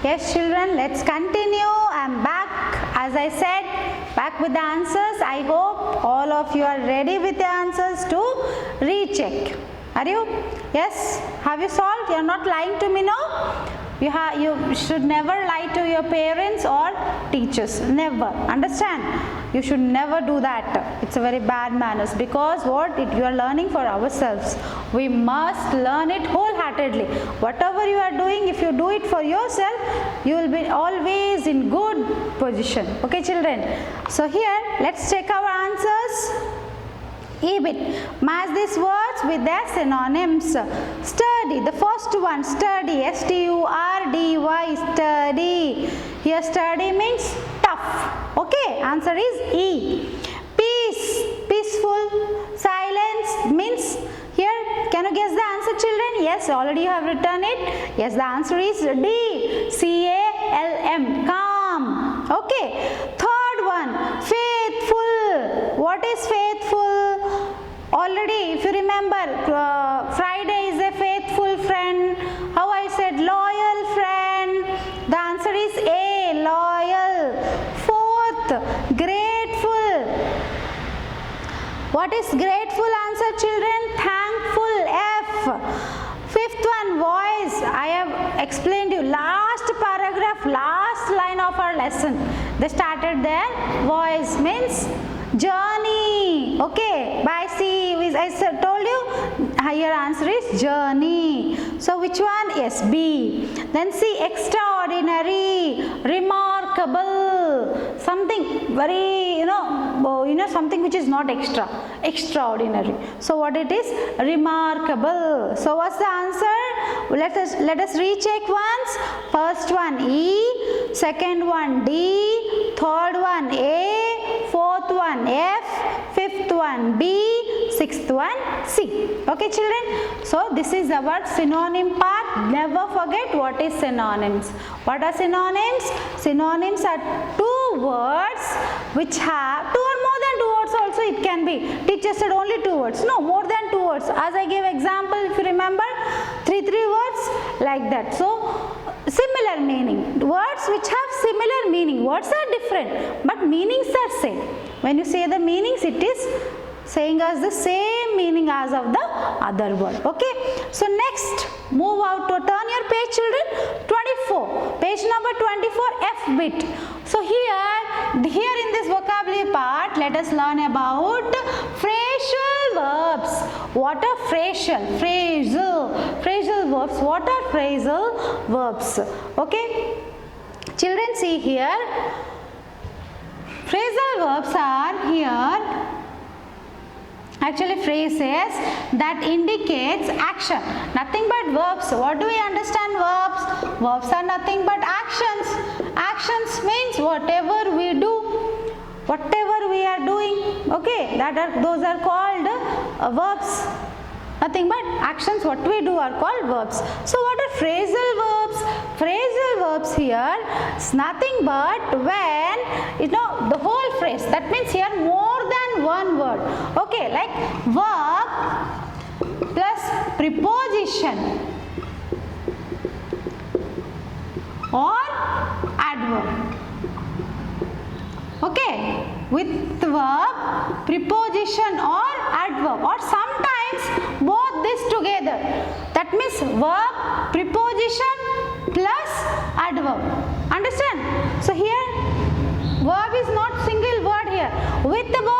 Yes children, let's continue. I am back, as I said, back with the answers. I hope all of you are ready with the answers to recheck. Are you? Yes? Have you solved? You are not lying to me, no? You should never lie to your parents or teachers. Never. Understand? You should never do that. It's a very bad manners, because you are learning for ourselves. We must learn it wholeheartedly. Whatever you are doing, if you do it for yourself, you will be always in good position. Okay children? So here, let's check our answers. E-bit. Match these words with their synonyms. Sturdy. The first one, sturdy. S-T-U-R-D-Y. Sturdy. Here sturdy means tough. Okay. Answer is E. Peace. Peaceful. Silence means, here, can you guess the answer children? Yes, already you have written it. Yes, the answer is D. C-A-L-M. Calm. Okay. Third one, faithful. What is faithful? Already, if you remember, Friday is a faithful friend. How I said loyal friend. The answer is A, loyal. Fourth, grateful. What is grateful answer children? Thankful, F. Fifth one, voice. I have explained you last paragraph, last line of our lesson. They started there. Voice means journey. Okay, by sea. I told you, your answer is journey. So which one? Yes, B. Then C, extraordinary, remarkable, something very, something which is not extra, extraordinary. So what it is? Remarkable. So what's the answer? Let us recheck once. First one E, second one D, third one A, fourth one F, fifth one B, sixth one C. Okay children? So this is our synonym part. Never forget what is synonyms. What are synonyms? Synonyms are two words which have two or more than two words also it can be. Teacher said only two words. No, more than two words. As I gave example, if you remember, three words like that. So similar meaning. Words which have similar meaning. Words are different, but meanings are same. When you say the meanings, it is saying us the same meaning as of the other word. Okay. So next, move out to turn your page children. 24. Page number 24, F bit. So here in this vocabulary part, let us learn about phrasal verbs. What are phrasal? Phrasal verbs. What are phrasal verbs? Okay. Children, see here. Phrasal verbs are here actually phrases that indicates action. Nothing but verbs. What do we understand verbs? Verbs are nothing but actions. Actions means whatever we do, whatever we are doing. Okay, those are called verbs. Nothing but actions, what we do are called verbs. So what are phrasal verbs? Phrasal verbs here is nothing but when, the whole phrase. That means here more than one word. Okay, like verb plus preposition or adverb. Okay, with verb, preposition or adverb, or sometimes both this together. That means verb, preposition plus adverb. Understand? So here verb is not single word here. With the verb,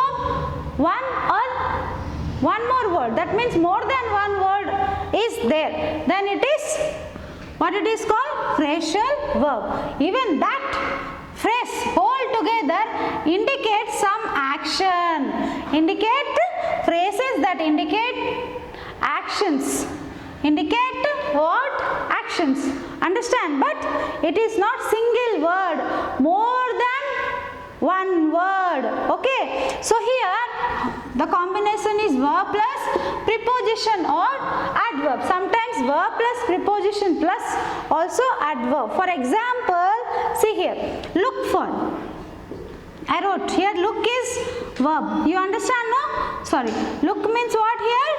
one more word. That means more than one word is there. Then it is what it is called? Phrasal verb. Even that phrase whole together indicates some action. Indicate phrases that indicate actions. Indicate what? Actions. Understand? But it is not single word. More than one word. Okay. So here the combination is verb plus preposition or adverb. Sometimes verb plus preposition plus also adverb. For example, see here, look for. I wrote here look is verb. You understand, no? Sorry. Look means what here?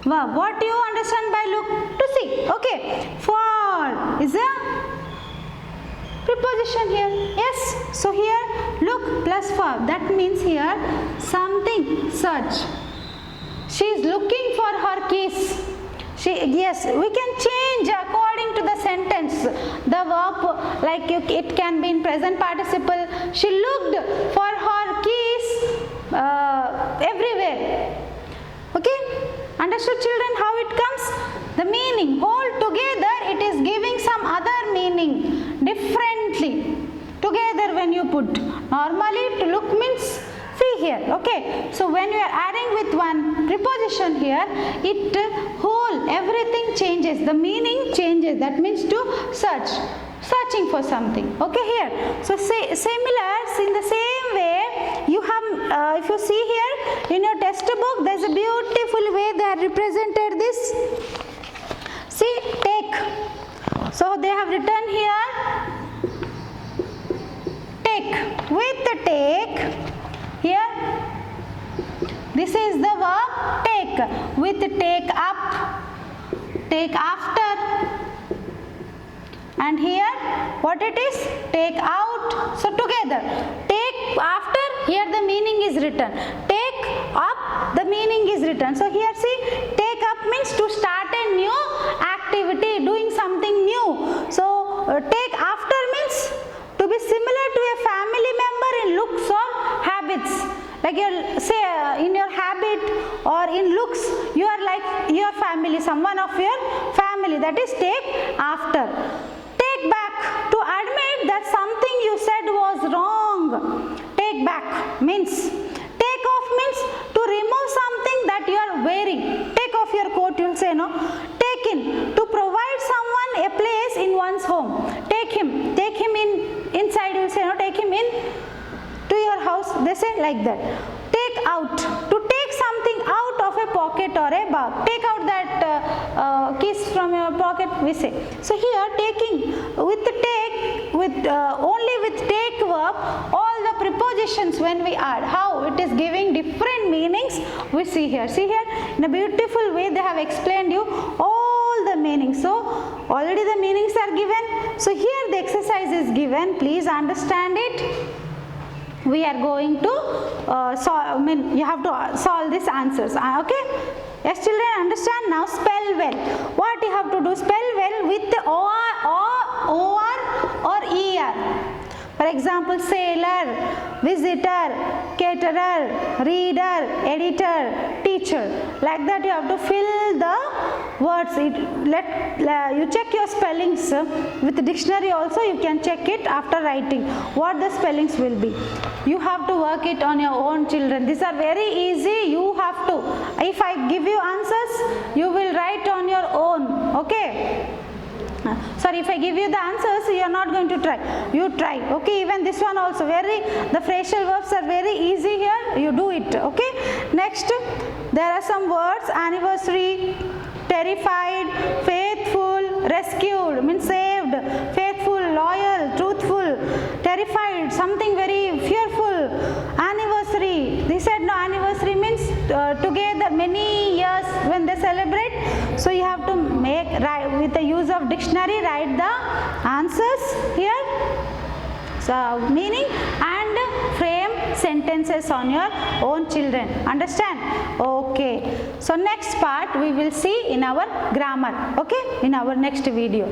Verb. What do you understand by look? To see. Okay. For is a preposition here. Yes, so here look, plus verb, that means here something, search. She is looking for her keys. Yes, we can change according to the sentence the verb, like it can be in present participle. She looked for her keys everywhere. Okay, understood children how it comes? The meaning whole together, it is giving some other meaning differently together when you put. Normally to look means see here. Okay, so when you are adding with one preposition here, it whole everything changes, the meaning changes. That means to search, searching for something. Okay, here, so say similar in the same way you have if you see here in your textbook, there is a beautiful way they have represented this. See, take. So they have written here take. With the take here, this is the verb take. With take up, take after, and here what it is? Take out. So together, take after, here the meaning is written. Take up, the meaning is written. So here see, take up means to start a new activity, doing something new. So take after means to be similar to a family member in looks or habits. Like you say in your habit or in looks, you are like your family, someone of your family. That is take after. Take back, to admit that something you said was wrong. Take back means, take off means to remove something that you are wearing. Take off your coat, you will say no. Take in, to provide someone a place in one's home. Take him in inside, you will say no. Take him in to your house, they say like that. Take out, to take something out of a pocket or a bag. Take out that keys from your pocket, we say. So here taking, with the take, with only with take verb, all the prepositions when we add, how it is giving different meanings, we see here. See here, in a beautiful way they have explained you all the meanings. So already the meanings are given. So here the exercise is given, please understand it. We are going to solve, you have to solve these answers. Okay, yes children, understand? Now spell well. What you have to do? Spell well with the or er. For example, sailor, visitor, caterer, reader, editor, teacher. Like that you have to fill the words. You check your spellings with the dictionary also. You can check it after writing what the spellings will be. You have to work it on your own children. These are very easy. You have to. If I give you answers, you will write on your own. Okay. Sorry, if I give you the answers, you are not going to try. You try. Okay, even this one also the phrasal verbs are very easy here. You do it. Okay. Next, there are some words: anniversary, terrified, faithful, rescued means saved, faithful, loyal, truthful, terrified, something very fearful, anniversary. They said no, anniversary means together many years when they celebrate. So you have to write with the use of dictionary, write the answers here. So meaning and frame sentences on your own children. Understand? Okay. So next part we will see in our grammar. Okay, in our next video.